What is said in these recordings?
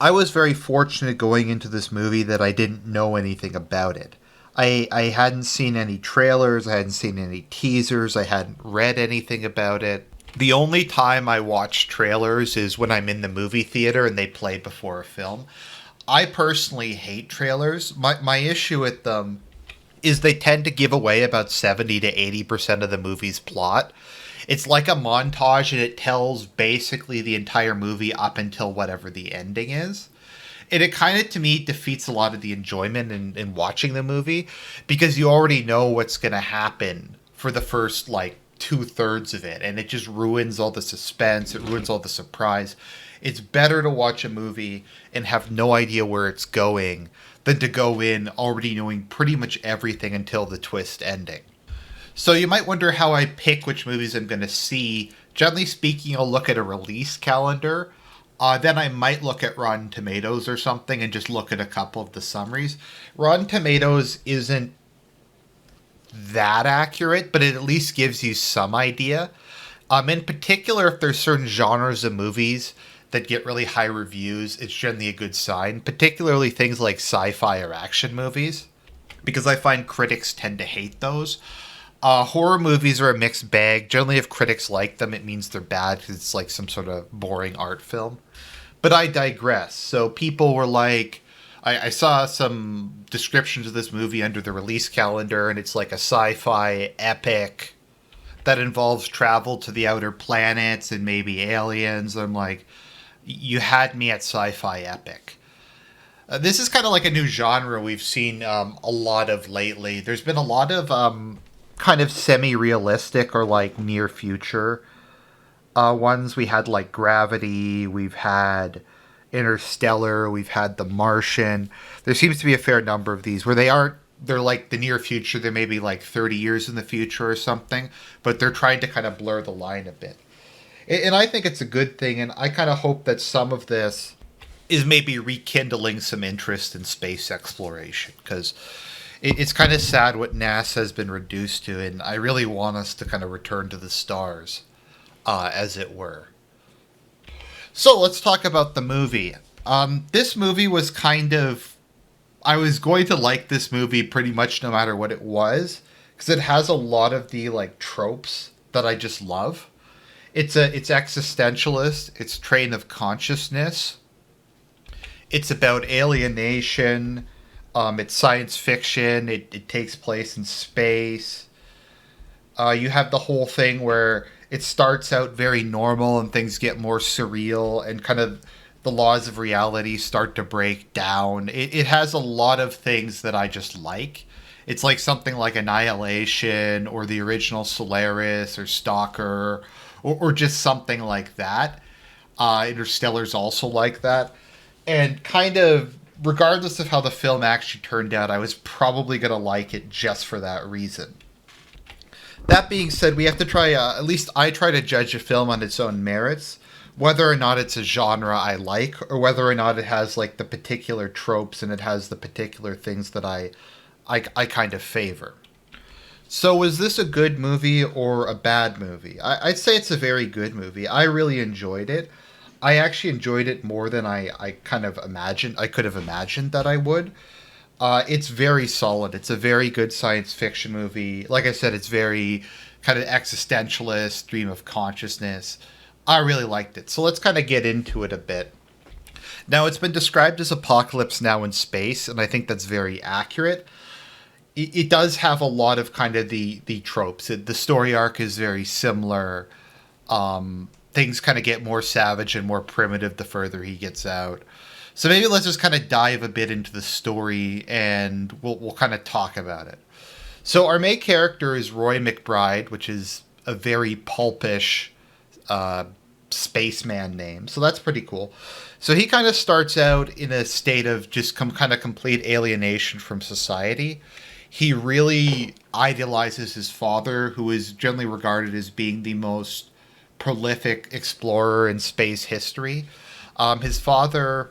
I was very fortunate going into this movie that I didn't know anything about it. I hadn't seen any trailers, I hadn't seen any teasers, I hadn't read anything about it. The only time I watch trailers is when I'm in the movie theater and they play before a film. I personally hate trailers. My issue with them is they tend to give away about 70 to 80% of the movie's plot. It's like a montage and it tells basically the entire movie up until whatever the ending is. And it kind of, to me, defeats a lot of the enjoyment in watching the movie because you already know what's going to happen for the first, like, two-thirds of it. And it just ruins all the suspense. It ruins all the surprise. It's better to watch a movie and have no idea where it's going than to go in already knowing pretty much everything until the twist ending. So you might wonder how I pick which movies I'm going to see. Generally speaking, I'll look at a release calendar. Then I might look at Rotten Tomatoes or something and just look at a couple of the summaries. Rotten Tomatoes isn't that accurate, but it at least gives you some idea. In particular, if there's certain genres of movies that get really high reviews, it's generally a good sign, particularly things like sci-fi or action movies, because I find critics tend to hate those. Horror movies are a mixed bag. Generally, if critics like them, it means they're bad because it's like some sort of boring art film. But I digress. So people were like, I saw some descriptions of this movie under the release calendar, and it's like a sci-fi epic that involves travel to the outer planets and maybe aliens. I'm like, you had me at sci-fi epic. This is kind of like a new genre we've seen a lot of lately. There's been a lot of kind of semi-realistic or like near future ones. We had like Gravity, we've had Interstellar, we've had The Martian. There seems to be a fair number of these where they're like the near future. They may be like 30 years in the future or something, but they're trying to kind of blur the line a bit. And I think it's a good thing, and I kind of hope that some of this is maybe rekindling some interest in space exploration, because it's kind of sad what NASA has been reduced to, and I really want us to kind of return to the stars, as it were. So let's talk about the movie. This movie was kind of... I was going to like this movie pretty much no matter what it was, because it has a lot of the like tropes that I just love. It's existentialist, it's train of consciousness, it's about alienation, it's science fiction, it takes place in space. You have the whole thing where it starts out very normal and things get more surreal and kind of the laws of reality start to break down. It has a lot of things that I just like. It's like something like Annihilation or the original Solaris or Stalker or just something like that. Interstellar's also like that. And kind of, regardless of how the film actually turned out, I was probably going to like it just for that reason. That being said, we have to try, at least I try to judge a film on its own merits, whether or not it's a genre I like, or whether or not it has like the particular tropes and it has the particular things that I kind of favor. So is this a good movie or a bad movie? I'd say it's a very good movie. I really enjoyed it. I actually enjoyed it more than I kind of imagined. I could have imagined that I would. It's very solid. It's a very good science fiction movie. Like I said, it's very kind of existentialist, stream of consciousness. I really liked it. So let's kind of get into it a bit. Now, it's been described as Apocalypse Now in space, and I think that's very accurate. It does have a lot of kind of the tropes. The story arc is very similar. Things kind of get more savage and more primitive the further he gets out. So maybe let's just kind of dive a bit into the story and we'll kind of talk about it. So our main character is Roy McBride, which is a very pulpish spaceman name. So that's pretty cool. So he kind of starts out in a state of just kind of complete alienation from society. He really idealizes his father, who is generally regarded as being the most prolific explorer in space history. His father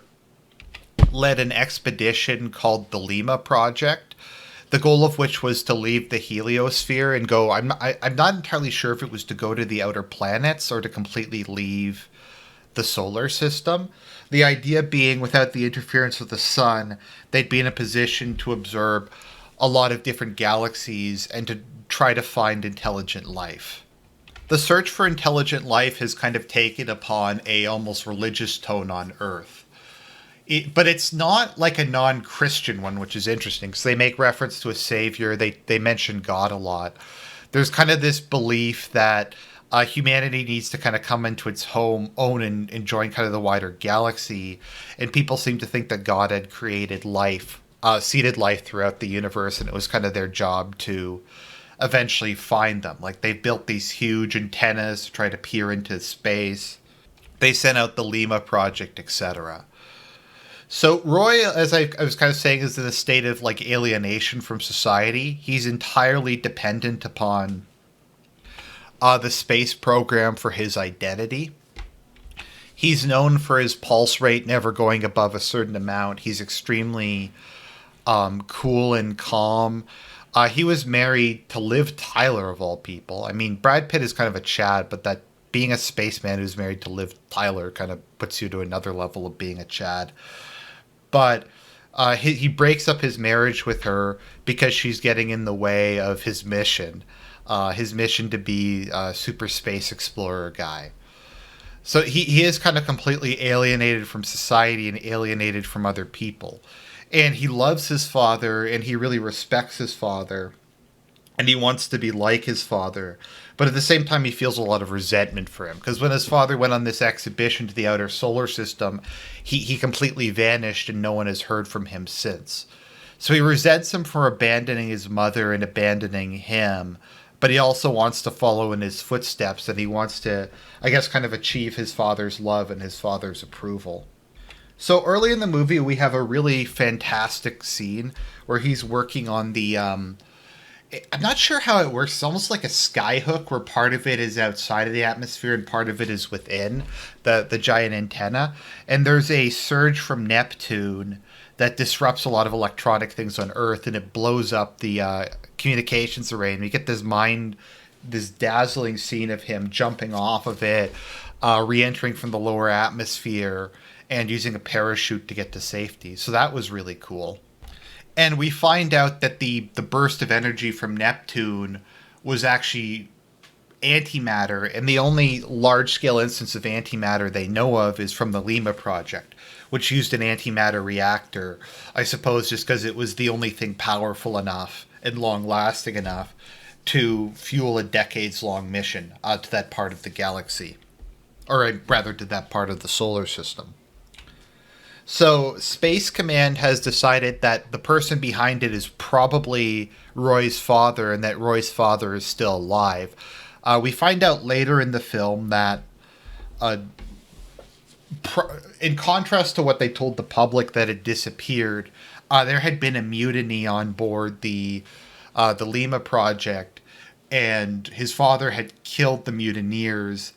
led an expedition called the Lima Project, the goal of which was to leave the heliosphere and go... I'm not entirely sure if it was to go to the outer planets or to completely leave the solar system. The idea being, without the interference of the sun, they'd be in a position to observe a lot of different galaxies and to try to find intelligent life. The search for intelligent life has kind of taken upon a almost religious tone on Earth. But it's not like a non-Christian one, which is interesting because they make reference to a savior. They mention God a lot. There's kind of this belief that humanity needs to kind of come into its own and join kind of the wider galaxy. And people seem to think that God had created life, seeded life throughout the universe, and it was kind of their job to eventually find them. Like, they built these huge antennas to try to peer into space. They sent out the Lima Project, etc. So Roy, as I was kind of saying, is in a state of like alienation from society. He's entirely dependent upon the space program for his identity. He's known for his pulse rate never going above a certain amount. He's extremely cool and calm. He was married to Liv Tyler, of all people. I mean, Brad Pitt is kind of a Chad, but that being a spaceman who's married to Liv Tyler kind of puts you to another level of being a Chad. But he breaks up his marriage with her because she's getting in the way of his mission to be a super space explorer guy. So he is kind of completely alienated from society and alienated from other people. And he loves his father, and he really respects his father, and he wants to be like his father. But at the same time, he feels a lot of resentment for him, because when his father went on this exhibition to the outer solar system, he completely vanished, and no one has heard from him since. So he resents him for abandoning his mother and abandoning him, but he also wants to follow in his footsteps, and he wants to, I guess, kind of achieve his father's love and his father's approval. So early in the movie, we have a really fantastic scene where he's working on the I'm not sure how it works. It's almost like a sky hook where part of it is outside of the atmosphere and part of it is within the giant antenna. And there's a surge from Neptune that disrupts a lot of electronic things on Earth, and it blows up the communications array. And we get this dazzling scene of him jumping off of it, re-entering from the lower atmosphere, and using a parachute to get to safety. So that was really cool. And we find out that the burst of energy from Neptune was actually antimatter, and the only large-scale instance of antimatter they know of is from the Lima Project, which used an antimatter reactor, I suppose just because it was the only thing powerful enough and long-lasting enough to fuel a decades-long mission to that part of the galaxy, or rather to that part of the solar system. So Space Command has decided that the person behind it is probably Roy's father, and that Roy's father is still alive. We find out later in the film that, in contrast to what they told the public that had disappeared, there had been a mutiny on board the Lima Project, and his father had killed the mutineers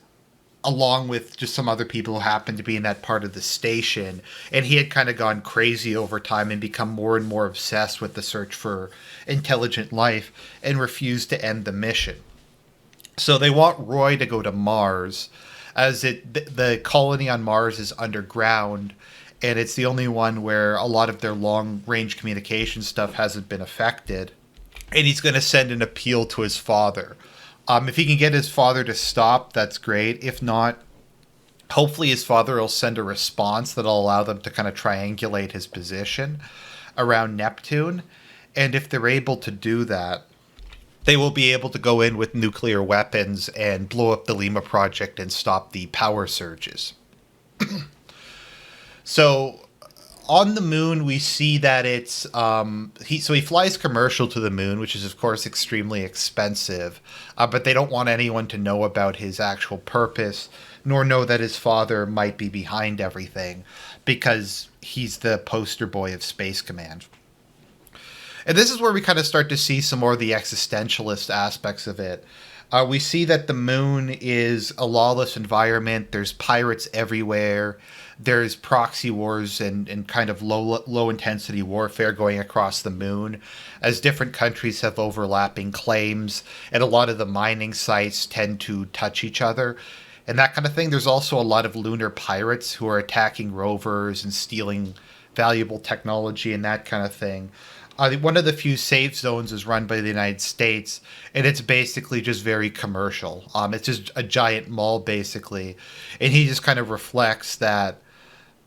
along with just some other people who happened to be in that part of the station. And he had kind of gone crazy over time and become more and more obsessed with the search for intelligent life and refused to end the mission. So they want Roy to go to Mars, as the colony on Mars is underground, and it's the only one where a lot of their long-range communication stuff hasn't been affected. And he's going to send an appeal to his father. If he can get his father to stop, that's great. If not, hopefully his father will send a response that'll allow them to kind of triangulate his position around Neptune. And if they're able to do that, they will be able to go in with nuclear weapons and blow up the Lima Project and stop the power surges. So on the moon, we see that it's he flies commercial to the moon, which is of course extremely expensive, but they don't want anyone to know about his actual purpose, nor know that his father might be behind everything, because he's the poster boy of Space Command. And this is where we kind of start to see some more of the existentialist aspects of it. We see that the moon is a lawless environment. There's pirates everywhere. There's proxy wars and kind of low intensity warfare going across the moon, as different countries have overlapping claims, and a lot of the mining sites tend to touch each other. and that kind of thing. There's also a lot of lunar pirates who are attacking rovers and stealing valuable technology and that kind of thing. One of the few safe zones is run by the United States, and it's basically just very commercial. It's just a giant mall, basically. And he just kind of reflects that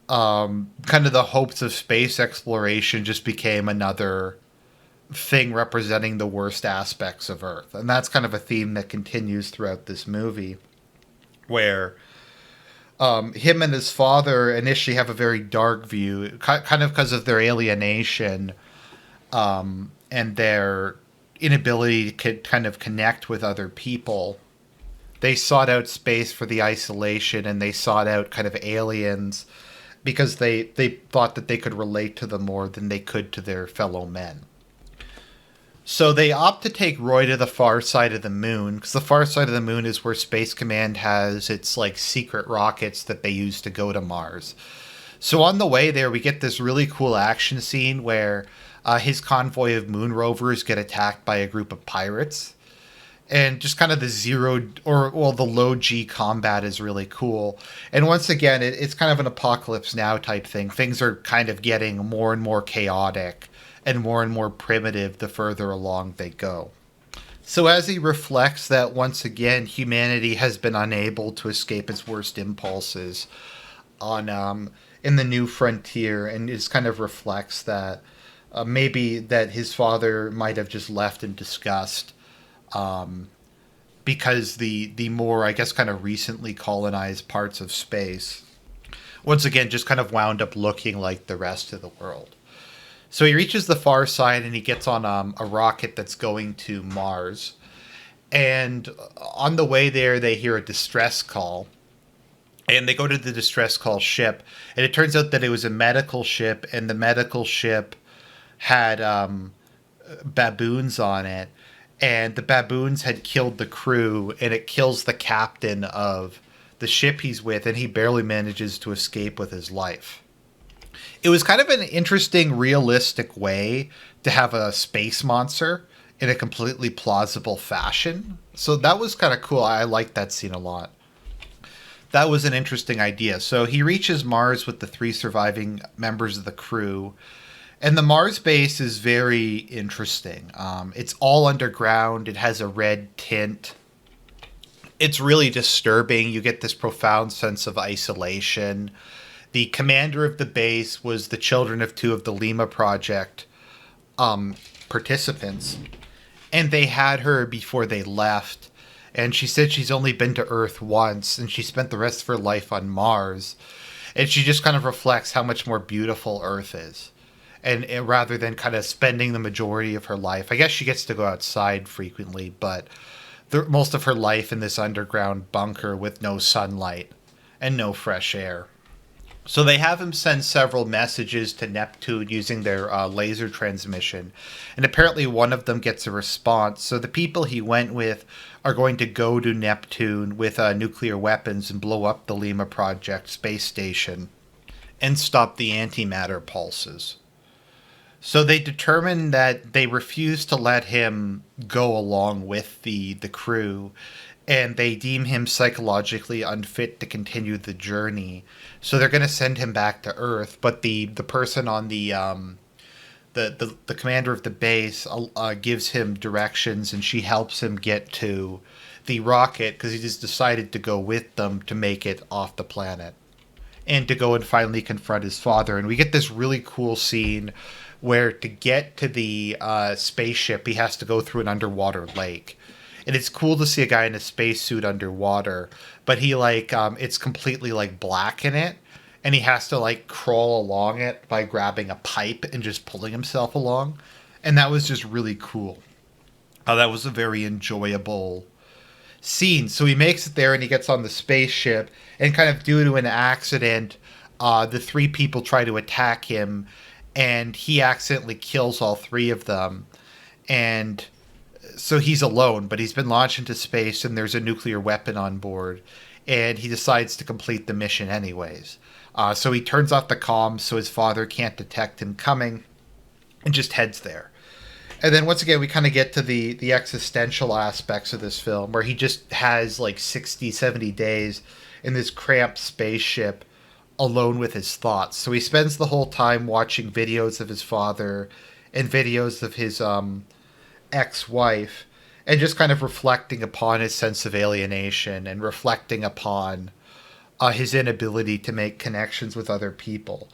kind of the hopes of space exploration just became another thing representing the worst aspects of Earth. And that's kind of a theme that continues throughout this movie, where him and his father initially have a very dark view, kind of because of their alienation and their inability to kind of connect with other people. They sought out space for the isolation, and they sought out kind of aliens because they thought that they could relate to them more than they could to their fellow men. So they opt to take Roy to the far side of the moon, because the far side of the moon is where Space Command has its like secret rockets that they use to go to Mars. So on the way there, we get this really cool action scene where his convoy of moon rovers get attacked by a group of pirates. And just kind of the low G combat is really cool. And once again, it's kind of an Apocalypse Now type thing. Things are kind of getting more and more chaotic and more primitive the further along they go. So as he reflects that once again, humanity has been unable to escape its worst impulses on in the new frontier, and it kind of reflects that maybe that his father might have just left in disgust because the more, I guess, kind of recently colonized parts of space, once again, just kind of wound up looking like the rest of the world. So he reaches the far side and he gets on a rocket that's going to Mars. And on the way there, they hear a distress call. And they go to the distress call ship. And it turns out that it was a medical ship. And the medical ship had baboons on it. And the baboons had killed the crew. And it kills the captain of the ship he's with. And he barely manages to escape with his life. It was kind of an interesting, realistic way to have a space monster in a completely plausible fashion. So that was kind of cool. I liked that scene a lot. That was an interesting idea. So he reaches Mars with the 3 surviving members of the crew. And the Mars base is very interesting. It's all underground. It has a red tint. It's really disturbing. You get this profound sense of isolation. The commander of the base was the children of 2 of the Lima Project participants. And they had her before they left. And she said she's only been to Earth once. And she spent the rest of her life on Mars. And she just kind of reflects how much more beautiful Earth is. And rather than kind of spending the majority of her life, I guess she gets to go outside frequently. But most of her life in this underground bunker with no sunlight and no fresh air. So they have him send several messages to Neptune using their laser transmission. And apparently one of them gets a response. So the people he went with are going to go to Neptune with nuclear weapons and blow up the Lima Project space station and stop the antimatter pulses. So they determine that they refuse to let him go along with the crew. And they deem him psychologically unfit to continue the journey. So they're going to send him back to Earth. But the person on the commander of the base gives him directions, and she helps him get to the rocket because he just decided to go with them to make it off the planet and to go and finally confront his father. And we get this really cool scene where to get to the spaceship, he has to go through an underwater lake. And it's cool to see a guy in a spacesuit underwater, but he it's completely black in it, and he has to crawl along it by grabbing a pipe and just pulling himself along. And that was just really cool. That was a very enjoyable scene. So he makes it there and he gets on the spaceship, and kind of due to an accident, the 3 people try to attack him, and he accidentally kills all 3 of them. And so he's alone, but he's been launched into space and there's a nuclear weapon on board, and he decides to complete the mission anyways. So he turns off the comms so his father can't detect him coming and just heads there. And then once again, we kind of get to the existential aspects of this film, where he just has like 60, 70 days in this cramped spaceship alone with his thoughts. So he spends the whole time watching videos of his father and videos of his ex-wife, and just kind of reflecting upon his sense of alienation and reflecting upon his inability to make connections with other people.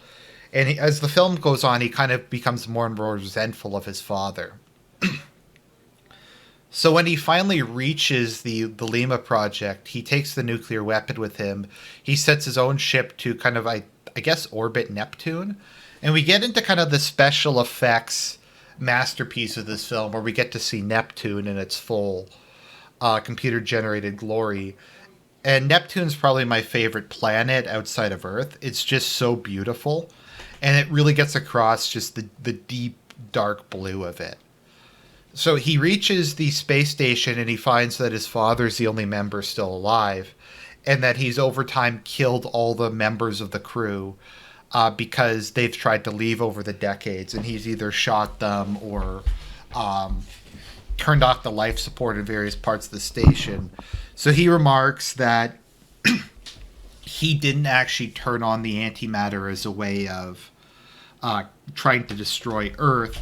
And as the film goes on, he kind of becomes more and more resentful of his father. So when he finally reaches the Lima project, he takes the nuclear weapon with him. He sets his own ship to kind of, I guess, orbit Neptune. And we get into kind of the special effects masterpiece of this film, where we get to see Neptune in its full computer generated glory. And Neptune's probably my favorite planet outside of Earth. It's just so beautiful. And it really gets across just the deep, dark blue of it. So he reaches the space station and he finds that his father's the only member still alive, and that he's over time killed all the members of the crew because they've tried to leave over the decades, and he's either shot them or turned off the life support in various parts of the station. So he remarks that he didn't actually turn on the antimatter as a way of trying to destroy Earth.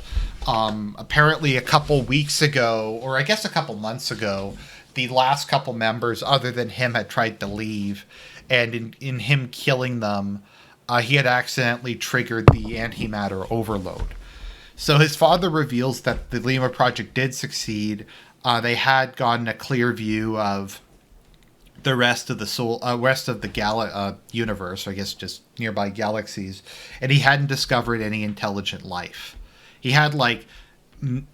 Apparently, a couple weeks ago, or I guess a couple months ago, the last couple members, other than him, had tried to leave, and in him killing them, he had accidentally triggered the antimatter overload. So his father reveals that the Lima project did succeed. They had gotten a clear view of the rest of the universe, I guess just nearby galaxies, and he hadn't discovered any intelligent life. He had like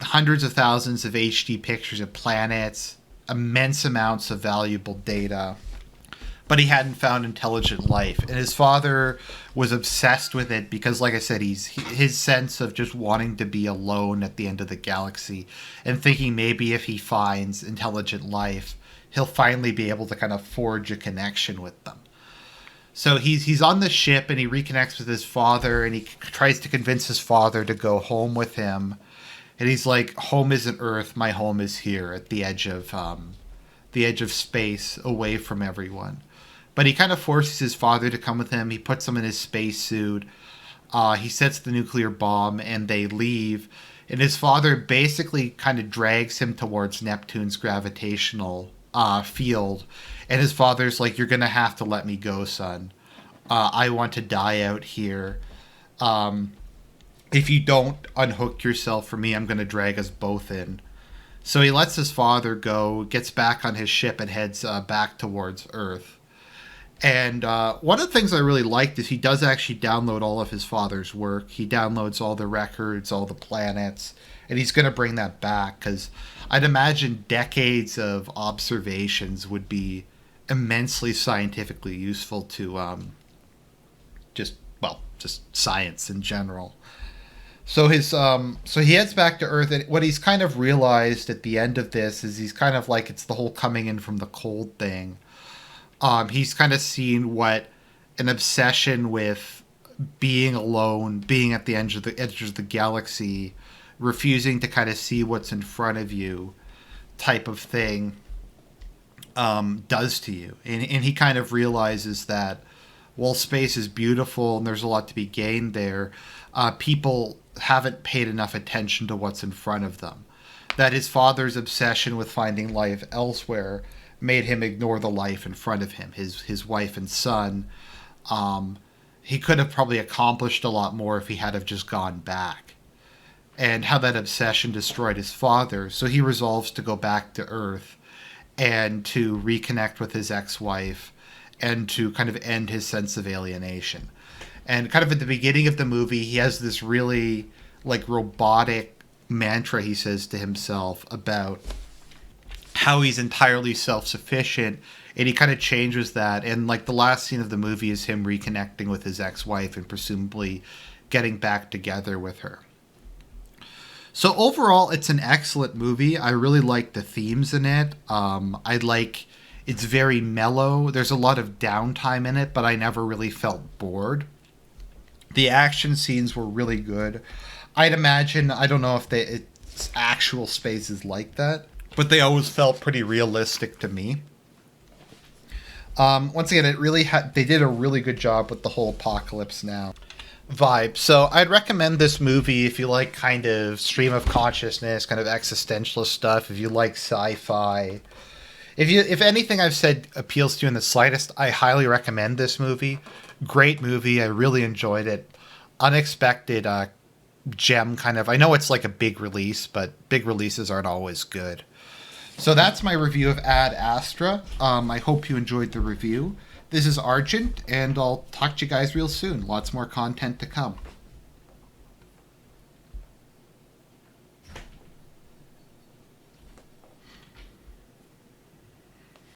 hundreds of thousands of HD pictures of planets, immense amounts of valuable data, but he hadn't found intelligent life. And his father was obsessed with it because, like I said, his sense of just wanting to be alone at the end of the galaxy and thinking maybe if he finds intelligent life, he'll finally be able to kind of forge a connection with them. So he's on the ship and he reconnects with his father, and he tries to convince his father to go home with him. And he's like, "Home isn't Earth. My home is here at the edge of space, away from everyone." But he kind of forces his father to come with him. He puts him in his spacesuit. He sets the nuclear bomb, and they leave. And his father basically kind of drags him towards Neptune's gravitational field. And his father's like, "You're going to have to let me go, son. I want to die out here. If you don't unhook yourself from me, I'm going to drag us both in." So he lets his father go, gets back on his ship, and heads back towards Earth. And one of the things I really liked is he does actually download all of his father's work. He downloads all the records, all the planets, and he's going to bring that back, because I'd imagine decades of observations would be immensely scientifically useful to just science in general. So he heads back to Earth, and what he's kind of realized at the end of this is he's kind of like, it's the whole coming in from the cold thing. He's kind of seen what an obsession with being alone, being at the edge of the galaxy, refusing to kind of see what's in front of you, type of thing, does to you. And he kind of realizes that while space is beautiful and there's a lot to be gained there, people haven't paid enough attention to what's in front of them. That his father's obsession with finding life elsewhere made him ignore the life in front of him, his wife and son. He could have probably accomplished a lot more if he had have just gone back. And how that obsession destroyed his father. So he resolves to go back to Earth and to reconnect with his ex-wife and to kind of end his sense of alienation. And kind of at the beginning of the movie, he has this really like robotic mantra he says to himself about how he's entirely self-sufficient, and he kind of changes that. And like the last scene of the movie is him reconnecting with his ex-wife and presumably getting back together with her. So overall, it's an excellent movie. I really like the themes in it. It's very mellow. There's a lot of downtime in it, but I never really felt bored. The action scenes were really good. I'd imagine, I don't know if actual spaces like that, but they always felt pretty realistic to me. Once again, they did a really good job with the whole Apocalypse Now vibe. So I'd recommend this movie if you like kind of stream of consciousness, kind of existentialist stuff. If you like sci-fi, if anything I've said appeals to you in the slightest, I highly recommend this movie. Great movie. I really enjoyed it. Unexpected gem kind of. I know it's like a big release, but big releases aren't always good. So that's my review of Ad Astra. I hope you enjoyed the review. This is Argent, and I'll talk to you guys real soon. Lots more content to come.